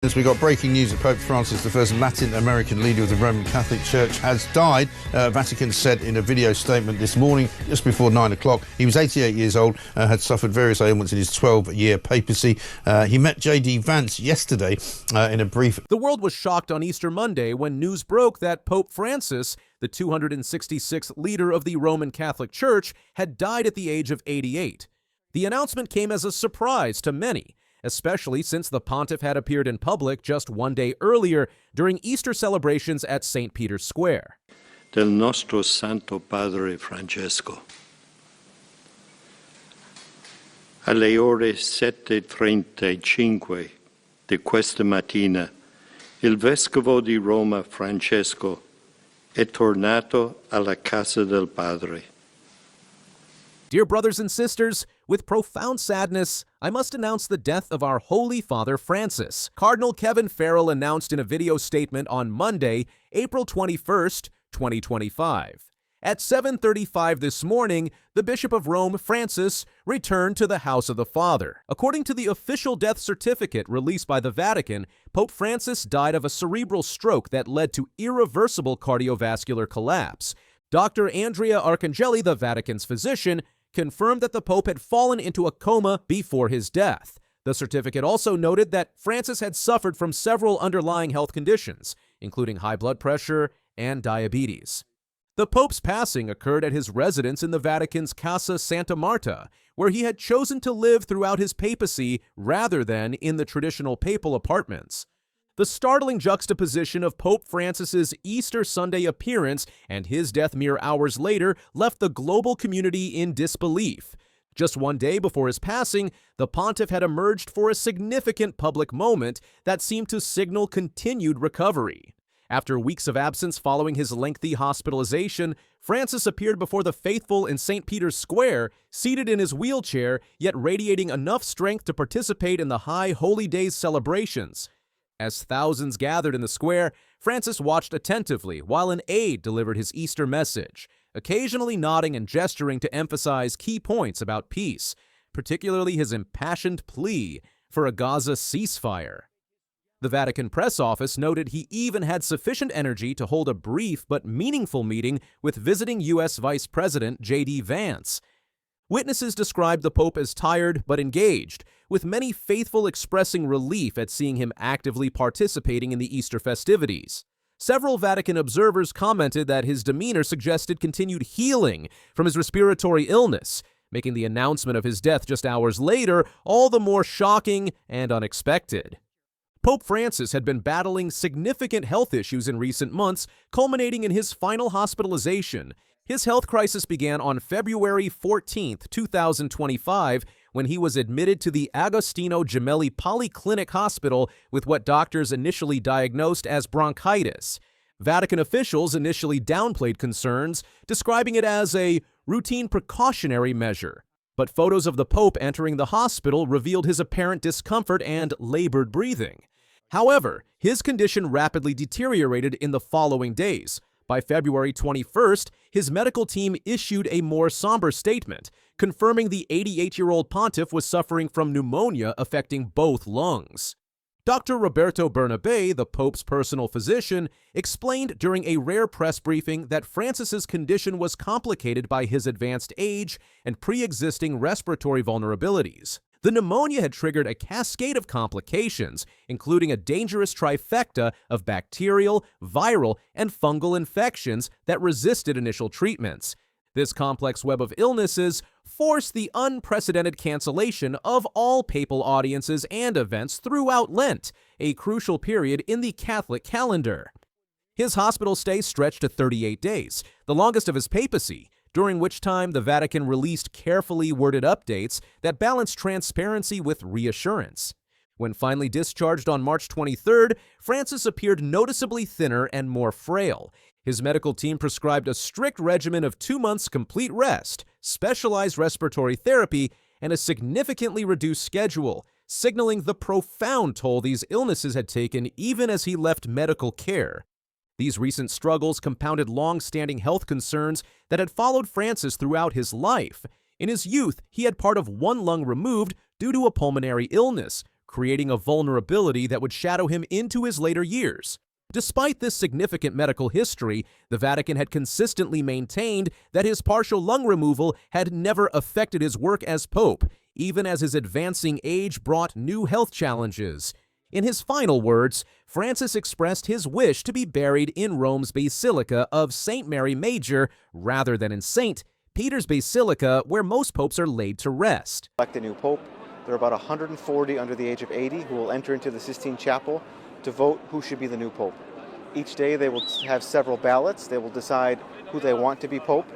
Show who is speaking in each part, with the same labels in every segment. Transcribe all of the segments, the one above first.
Speaker 1: We got breaking news that Pope Francis, the first Latin American leader of the Roman Catholic Church, has died. Vatican said in a video statement this morning, just before 9 o'clock. He was 88 years old, had suffered various ailments in his 12-year papacy. He met J.D. Vance yesterday in a brief.
Speaker 2: The world was shocked on Easter Monday when news broke that Pope Francis, the 266th leader of the Roman Catholic Church, had died at the age of 88. The announcement came as a surprise to many, especially since the pontiff had appeared in public just one day earlier during Easter celebrations at St. Peter's Square.
Speaker 3: Del nostro Santo Padre Francesco. Alle ore 7:35 di questa mattina, il Vescovo di Roma Francesco è tornato alla casa del Padre.
Speaker 2: Dear brothers and sisters, with profound sadness, I must announce the death of our Holy Father Francis. Cardinal Kevin Farrell announced in a video statement on Monday, April 21st, 2025. At 7:35 this morning, the Bishop of Rome, Francis, returned to the house of the Father. According to the official death certificate released by the Vatican, Pope Francis died of a cerebral stroke that led to irreversible cardiovascular collapse. Dr. Andrea Arcangeli, the Vatican's physician, confirmed that the Pope had fallen into a coma before his death. The certificate also noted that Francis had suffered from several underlying health conditions, including high blood pressure and diabetes. The Pope's passing occurred at his residence in the Vatican's Casa Santa Marta, where he had chosen to live throughout his papacy rather than in the traditional papal apartments. The startling juxtaposition of Pope Francis's Easter Sunday appearance and his death mere hours later left the global community in disbelief. Just one day before his passing, the pontiff had emerged for a significant public moment that seemed to signal continued recovery. After weeks of absence following his lengthy hospitalization, Francis appeared before the faithful in St. Peter's Square, seated in his wheelchair, yet radiating enough strength to participate in the high Holy Days celebrations. As thousands gathered in the square, Francis watched attentively while an aide delivered his Easter message, occasionally nodding and gesturing to emphasize key points about peace, particularly his impassioned plea for a Gaza ceasefire. The Vatican press office noted he even had sufficient energy to hold a brief but meaningful meeting with visiting U.S. Vice President J.D. Vance. Witnesses described the Pope as tired but engaged, with many faithful expressing relief at seeing him actively participating in the Easter festivities. Several Vatican observers commented that his demeanor suggested continued healing from his respiratory illness, making the announcement of his death just hours later all the more shocking and unexpected. Pope Francis had been battling significant health issues in recent months, culminating in his final hospitalization. His health crisis began on February 14, 2025, when he was admitted to the Agostino Gemelli Polyclinic Hospital with what doctors initially diagnosed as bronchitis. Vatican officials initially downplayed concerns, describing it as a routine precautionary measure. But photos of the Pope entering the hospital revealed his apparent discomfort and labored breathing. However, his condition rapidly deteriorated in the following days. By February 21st, his medical team issued a more somber statement, confirming the 88-year-old pontiff was suffering from pneumonia affecting both lungs. Dr. Roberto Bernabé, the Pope's personal physician, explained during a rare press briefing that Francis's condition was complicated by his advanced age and pre-existing respiratory vulnerabilities. The pneumonia had triggered a cascade of complications, including a dangerous trifecta of bacterial, viral, and fungal infections that resisted initial treatments. This complex web of illnesses forced the unprecedented cancellation of all papal audiences and events throughout Lent, a crucial period in the Catholic calendar. His hospital stay stretched to 38 days, the longest of his papacy, during which time the Vatican released carefully worded updates that balanced transparency with reassurance. When finally discharged on March 23rd, Francis appeared noticeably thinner and more frail. His medical team prescribed a strict regimen of 2 months complete rest, specialized respiratory therapy, and a significantly reduced schedule, signaling the profound toll these illnesses had taken even as he left medical care. These recent struggles compounded long-standing health concerns that had followed Francis throughout his life. In his youth, he had part of one lung removed due to a pulmonary illness, creating a vulnerability that would shadow him into his later years. Despite this significant medical history, the Vatican had consistently maintained that his partial lung removal had never affected his work as Pope, even as his advancing age brought new health challenges. In his final words, Francis expressed his wish to be buried in Rome's Basilica of St. Mary Major rather than in St. Peter's Basilica, where most popes are laid to rest.
Speaker 4: Elect a new pope. There are about 140 under the age of 80 who will enter into the Sistine Chapel to vote who should be the new pope. Each day they will have several ballots. They will decide who they want to be pope.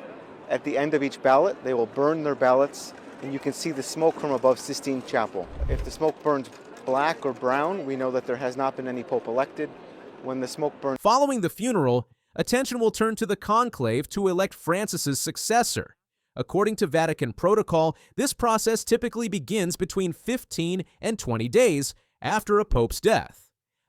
Speaker 4: At the end of each ballot, they will burn their ballots, and you can see the smoke from above Sistine Chapel. If the smoke burns black or brown, we know that there has not been any pope elected. When the smoke burns...
Speaker 2: Following the funeral, attention will turn to the conclave to elect Francis's successor. According to Vatican protocol, this process typically begins between 15 and 20 days after a pope's death.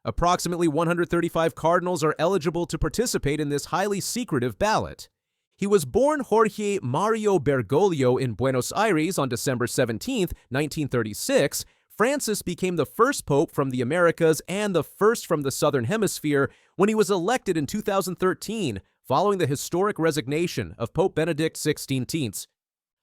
Speaker 2: Approximately 135 cardinals are eligible to participate in this highly secretive ballot. He was born Jorge Mario Bergoglio in Buenos Aires on December 17, 1936. Francis became the first pope from the Americas and the first from the Southern Hemisphere when he was elected in 2013, following the historic resignation of Pope Benedict XVI.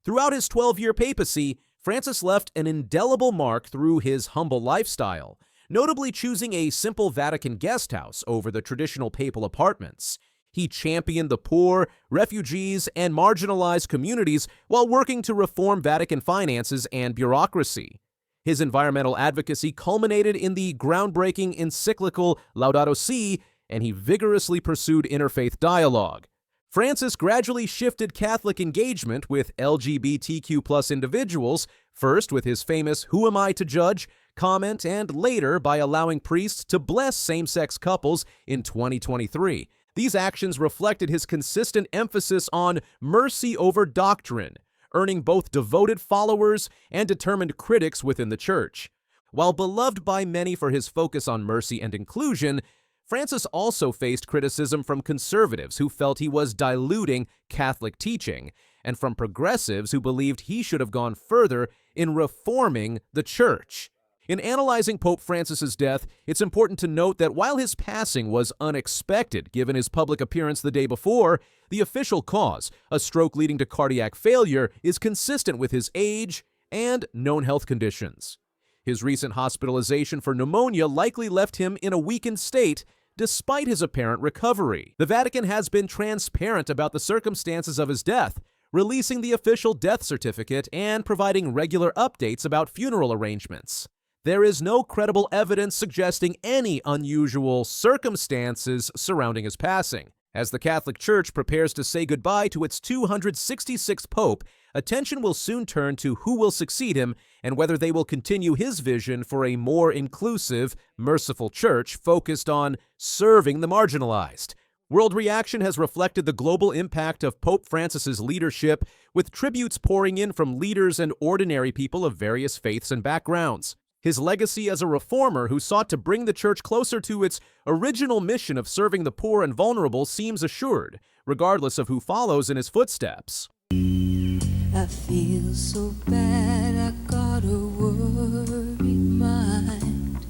Speaker 2: Throughout his 12-year papacy, Francis left an indelible mark through his humble lifestyle, notably choosing a simple Vatican guest house over the traditional papal apartments. He championed the poor, refugees, and marginalized communities while working to reform Vatican finances and bureaucracy. His environmental advocacy culminated in the groundbreaking encyclical Laudato Si', and he vigorously pursued interfaith dialogue. Francis gradually shifted Catholic engagement with LGBTQ+ individuals, first with his famous "Who am I to judge?" comment, and later by allowing priests to bless same-sex couples in 2023. These actions reflected his consistent emphasis on mercy over doctrine, earning both devoted followers and determined critics within the Church. While beloved by many for his focus on mercy and inclusion, Francis also faced criticism from conservatives who felt he was diluting Catholic teaching, and from progressives who believed he should have gone further in reforming the Church. In analyzing Pope Francis's death, it's important to note that while his passing was unexpected given his public appearance the day before, the official cause, a stroke leading to cardiac failure, is consistent with his age and known health conditions. His recent hospitalization for pneumonia likely left him in a weakened state, despite his apparent recovery. The Vatican has been transparent about the circumstances of his death, releasing the official death certificate and providing regular updates about funeral arrangements. There is no credible evidence suggesting any unusual circumstances surrounding his passing. As the Catholic Church prepares to say goodbye to its 266th Pope, attention will soon turn to who will succeed him and whether they will continue his vision for a more inclusive, merciful church focused on serving the marginalized. World reaction has reflected the global impact of Pope Francis's leadership, with tributes pouring in from leaders and ordinary people of various faiths and backgrounds. His legacy as a reformer who sought to bring the Church closer to its original mission of serving the poor and vulnerable seems assured, regardless of who follows in his footsteps.
Speaker 5: I feel so bad, I got a worried mind.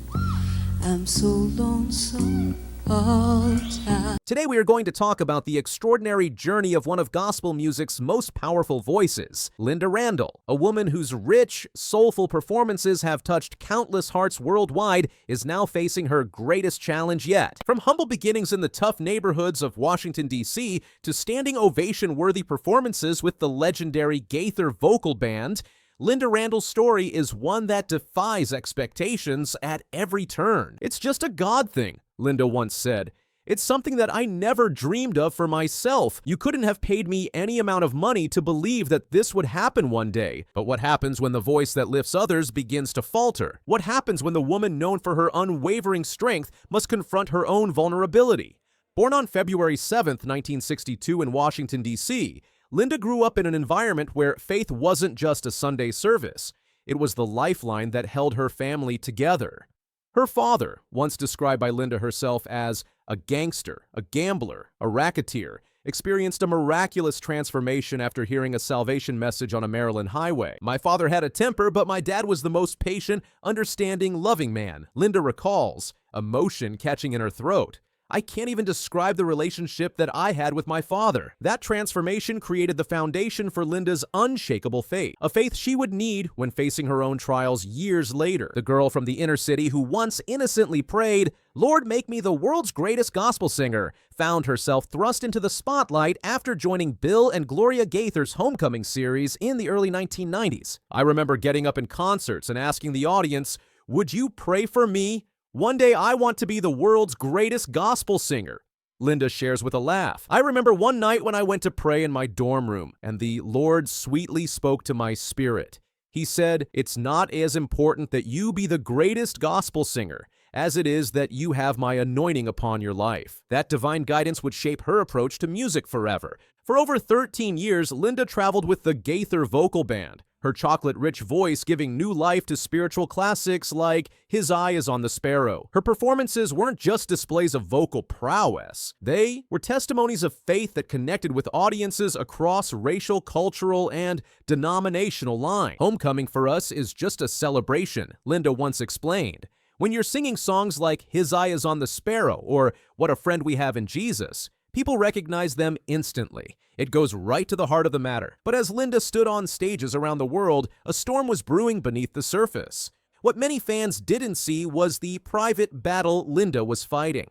Speaker 5: I'm so lonesome all the time.
Speaker 2: Today we are going to talk about the extraordinary journey of one of gospel music's most powerful voices, Linda Randall. A woman whose rich, soulful performances have touched countless hearts worldwide is now facing her greatest challenge yet. From humble beginnings in the tough neighborhoods of Washington, D.C., to standing ovation-worthy performances with the legendary Gaither Vocal Band, Linda Randall's story is one that defies expectations at every turn. "It's just a God thing," Linda once said. "It's something that I never dreamed of for myself. You couldn't have paid me any amount of money to believe that this would happen one day." But what happens when the voice that lifts others begins to falter? What happens when the woman known for her unwavering strength must confront her own vulnerability? Born on February 7, 1962 in Washington, D.C., Linda grew up in an environment where faith wasn't just a Sunday service. It was the lifeline that held her family together. Her father, once described by Linda herself as a gangster, a gambler, a racketeer, experienced a miraculous transformation after hearing a salvation message on a Maryland highway. My father had a temper, but my dad was the most patient, understanding, loving man. Linda recalls, emotion catching in her throat. I can't even describe the relationship that I had with my father. That transformation created the foundation for Linda's unshakable faith, a faith she would need when facing her own trials years later. The girl from the inner city who once innocently prayed, "Lord, make me the world's greatest gospel singer," found herself thrust into the spotlight after joining Bill and Gloria Gaither's Homecoming series in the early 1990s. I remember getting up in concerts and asking the audience, "Would you pray for me? One day I want to be the world's greatest gospel singer." Linda shares with a laugh. I remember one night when I went to pray in my dorm room, and the Lord sweetly spoke to my spirit. He said, "It's not as important that you be the greatest gospel singer as it is that you have my anointing upon your life." That divine guidance would shape her approach to music forever. For over 13 years, Linda traveled with the Gaither Vocal Band, her chocolate-rich voice giving new life to spiritual classics like His Eye is on the Sparrow. Her performances weren't just displays of vocal prowess. They were testimonies of faith that connected with audiences across racial, cultural, and denominational lines. Homecoming for us is just a celebration, Linda once explained. When you're singing songs like His Eye is on the Sparrow or What a Friend We Have in Jesus, people recognize them instantly. It goes right to the heart of the matter. But as Linda stood on stages around the world, a storm was brewing beneath the surface. What many fans didn't see was the private battle Linda was fighting.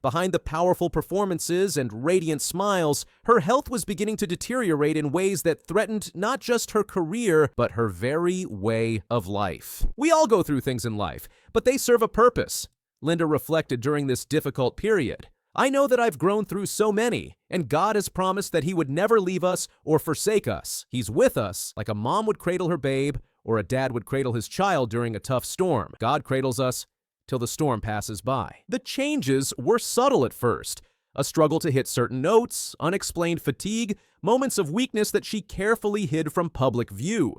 Speaker 2: Behind the powerful performances and radiant smiles, her health was beginning to deteriorate in ways that threatened not just her career, but her very way of life. We all go through things in life, but they serve a purpose. Linda reflected during this difficult period. I know that I've grown through so many, and God has promised that He would never leave us or forsake us. He's with us, like a mom would cradle her babe, or a dad would cradle his child during a tough storm. God cradles us till the storm passes by. The changes were subtle at first. A struggle to hit certain notes, unexplained fatigue, moments of weakness that she carefully hid from public view.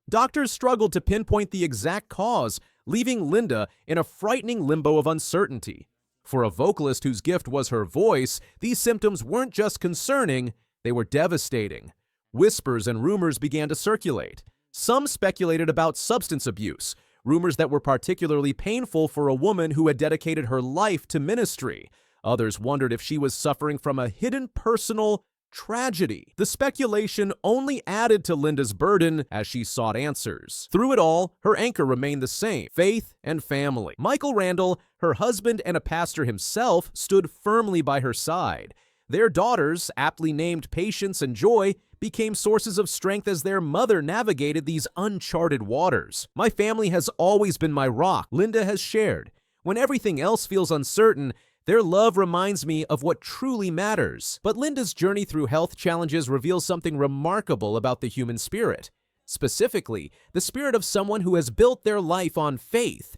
Speaker 2: Doctors struggled to pinpoint the exact cause, leaving Linda in a frightening limbo of uncertainty. For a vocalist whose gift was her voice, these symptoms weren't just concerning, they were devastating. Whispers and rumors began to circulate. Some speculated about substance abuse, rumors that were particularly painful for a woman who had dedicated her life to ministry. Others wondered if she was suffering from a hidden personal tragedy. The speculation only added to Linda's burden as she sought answers. Through it all, her anchor remained the same: faith and family. Michael Randall, her husband and a pastor himself, stood firmly by her side. Their daughters, aptly named Patience and Joy, became sources of strength as their mother navigated these uncharted waters. "My family has always been my rock," Linda has shared. "When everything else feels uncertain, their love reminds me of what truly matters." But Linda's journey through health challenges reveals something remarkable about the human spirit. Specifically, the spirit of someone who has built their life on faith.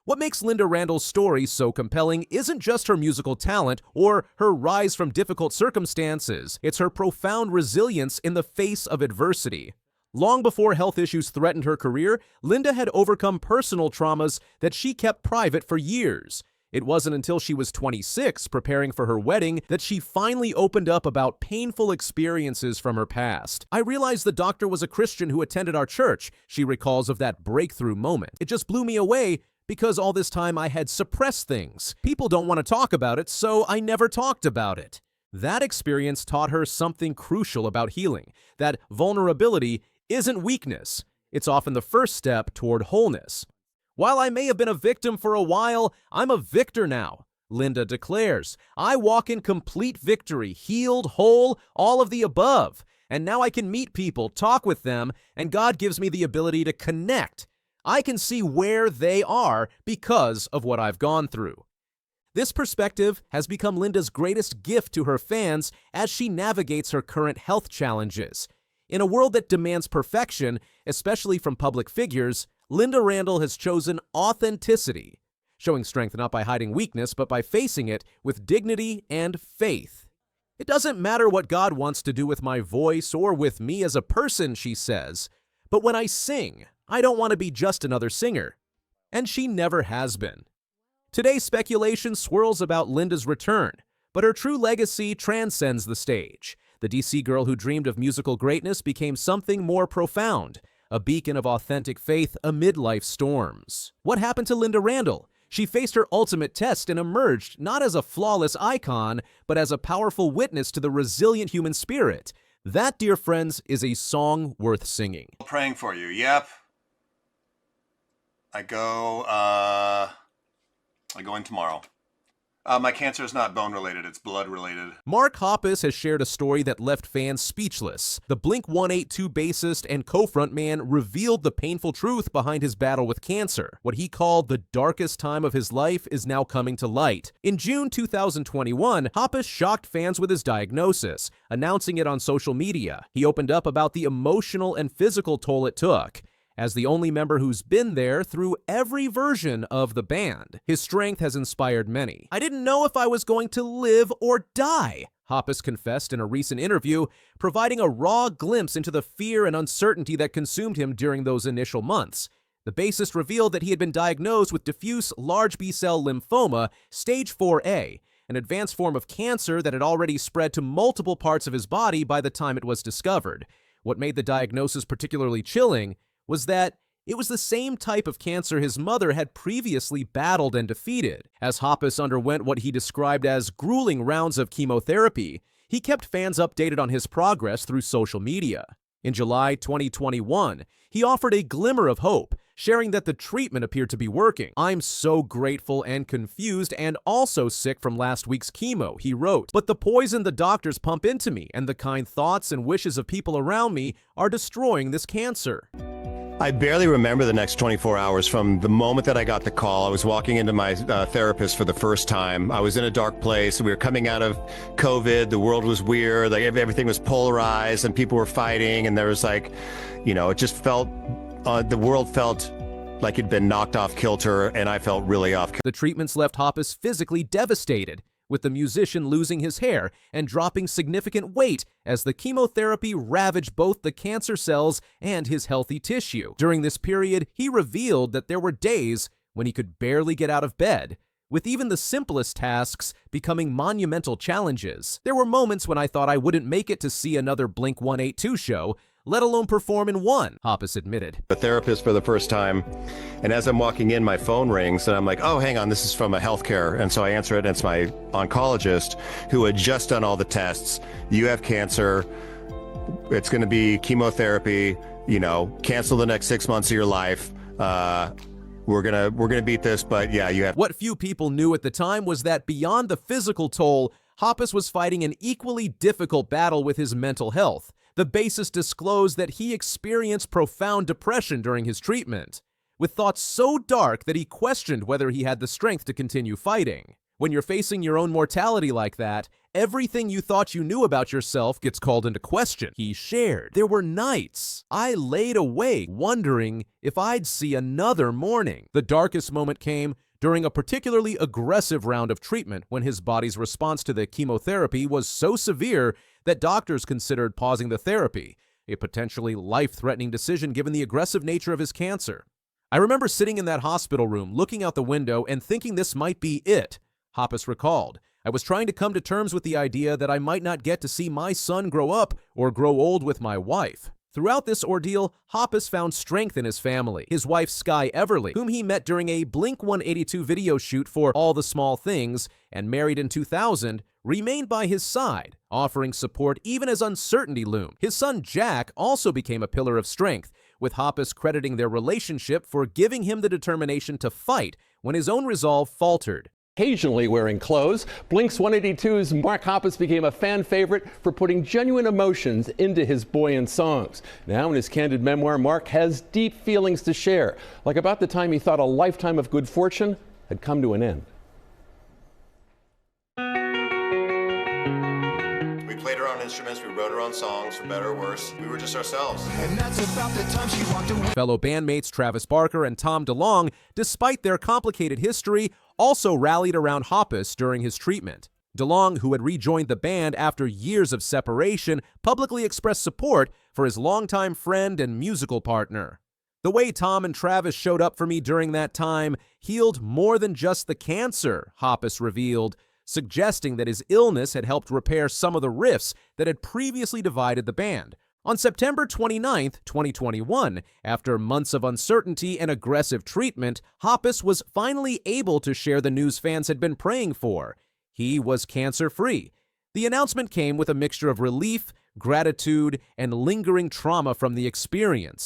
Speaker 2: What makes Linda Randall's story so compelling isn't just her musical talent or her rise from difficult circumstances. It's her profound resilience in the face of adversity. Long before health issues threatened her career, Linda had overcome personal traumas that she kept private for years. It wasn't until she was 26, preparing for her wedding, that she finally opened up about painful experiences from her past. "I realized the doctor was a Christian who attended our church," she recalls of that breakthrough moment. "It just blew me away because all this time I had suppressed things. People don't want to talk about it, so I never talked about it." That experience taught her something crucial about healing, that vulnerability isn't weakness. It's often the first step toward wholeness. "While I may have been a victim for a while, I'm a victor now," Linda declares. "I walk in complete victory, healed, whole, all of the above. And now I can meet people, talk with them, and God gives me the ability to connect. I can see where they are because of what I've gone through." This perspective has become Linda's greatest gift to her fans as she navigates her current health challenges. In a world that demands perfection, especially from public figures, Linda Randall has chosen authenticity, showing strength not by hiding weakness, but by facing it with dignity and faith. "It doesn't matter what God wants to do with my voice or with me as a person," she says, "but when I sing, I don't want to be just another singer." And she never has been. Today, speculation swirls about Linda's return. But her true legacy transcends the stage. The DC girl who dreamed of musical greatness became something more profound, a beacon of authentic faith amid life's storms. What happened to Linda Randall? She faced her ultimate test and emerged not as a flawless icon, but as a powerful witness to the resilient human spirit. That, dear friends, is a song worth singing.
Speaker 6: Praying for you. Yep. I go in tomorrow. My cancer is not bone related, it's blood related.
Speaker 2: Mark Hoppus has shared a story that left fans speechless. The Blink-182 bassist and co-frontman revealed the painful truth behind his battle with cancer. What he called the darkest time of his life is now coming to light. In June 2021, Hoppus shocked fans with his diagnosis, announcing it on social media. He opened up about the emotional and physical toll it took. As the only member who's been there through every version of the band, his strength has inspired many. "I didn't know if I was going to live or die," Hoppus confessed in a recent interview, providing a raw glimpse into the fear and uncertainty that consumed him during those initial months. The bassist revealed that he had been diagnosed with diffuse large B-cell lymphoma, stage 4A, an advanced form of cancer that had already spread to multiple parts of his body by the time it was discovered. What made the diagnosis particularly chilling was that it was the same type of cancer his mother had previously battled and defeated. As Hoppus underwent what he described as grueling rounds of chemotherapy, he kept fans updated on his progress through social media. In July 2021, he offered a glimmer of hope, sharing that the treatment appeared to be working. "I'm so grateful and confused and also sick from last week's chemo," he wrote. "But the poison the doctors pump into me and the kind thoughts and wishes of people around me are destroying this cancer."
Speaker 6: I barely remember the next 24 hours from the moment that I got the call. I was walking into my therapist for the first time. I was in a dark place. We were coming out of COVID. The world was weird. Like everything was polarized and people were fighting. And there was like, it just felt, the world felt like it'd been knocked off kilter, and I felt really off kilter.
Speaker 2: The treatments left Hoppus physically devastated, with the musician losing his hair and dropping significant weight as the chemotherapy ravaged both the cancer cells and his healthy tissue. During this period, he revealed that there were days when he could barely get out of bed, with even the simplest tasks becoming monumental challenges. "There were moments when I thought I wouldn't make it to see another Blink-182 show, let alone perform in one," Hoppus admitted.
Speaker 6: A therapist for the first time, and as I'm walking in, my phone rings, and I'm like, "Oh, hang on, this is from a healthcare." And so I answer it, and it's my oncologist who had just done all the tests. "You have cancer. It's going to be chemotherapy. Cancel the next 6 months of your life. We're gonna beat this, but yeah, you have."
Speaker 2: What few people knew at the time was that beyond the physical toll, Hoppus was fighting an equally difficult battle with his mental health. The bassist disclosed that he experienced profound depression during his treatment, with thoughts so dark that he questioned whether he had the strength to continue fighting. When you're facing your own mortality like that, everything you thought you knew about yourself gets called into question, he shared. "There were nights I laid awake wondering if I'd see another morning." The darkest moment came during a particularly aggressive round of treatment when his body's response to the chemotherapy was so severe that doctors considered pausing the therapy, a potentially life-threatening decision given the aggressive nature of his cancer. "I remember sitting in that hospital room, looking out the window and thinking this might be it," Hoppus recalled. "I was trying to come to terms with the idea that I might not get to see my son grow up or grow old with my wife." Throughout this ordeal, Hoppus found strength in his family. His wife, Sky Everly, whom he met during a Blink-182 video shoot for All the Small Things and married in 2000, remained by his side, offering support even as uncertainty loomed. His son, Jack, also became a pillar of strength, with Hoppus crediting their relationship for giving him the determination to fight when his own resolve faltered.
Speaker 7: Occasionally wearing clothes, Blink's 182's Mark Hoppus became a fan favorite for putting genuine emotions into his buoyant songs. Now in his candid memoir, Mark has deep feelings to share, like about the time he thought a lifetime of good fortune had come to an end.
Speaker 6: We played our own instruments, we wrote our own songs, for better or worse. We were just ourselves.
Speaker 8: And that's about the time she walked away.
Speaker 2: Fellow bandmates Travis Barker and Tom DeLonge, despite their complicated history, also rallied around Hoppus during his treatment. DeLonge, who had rejoined the band after years of separation, publicly expressed support for his longtime friend and musical partner. "The way Tom and Travis showed up for me during that time healed more than just the cancer," Hoppus revealed, suggesting that his illness had helped repair some of the rifts that had previously divided the band. On September 29, 2021, after months of uncertainty and aggressive treatment, Hoppus was finally able to share the news fans had been praying for. He was cancer-free. The announcement came with a mixture of relief, gratitude, and lingering trauma from the experience.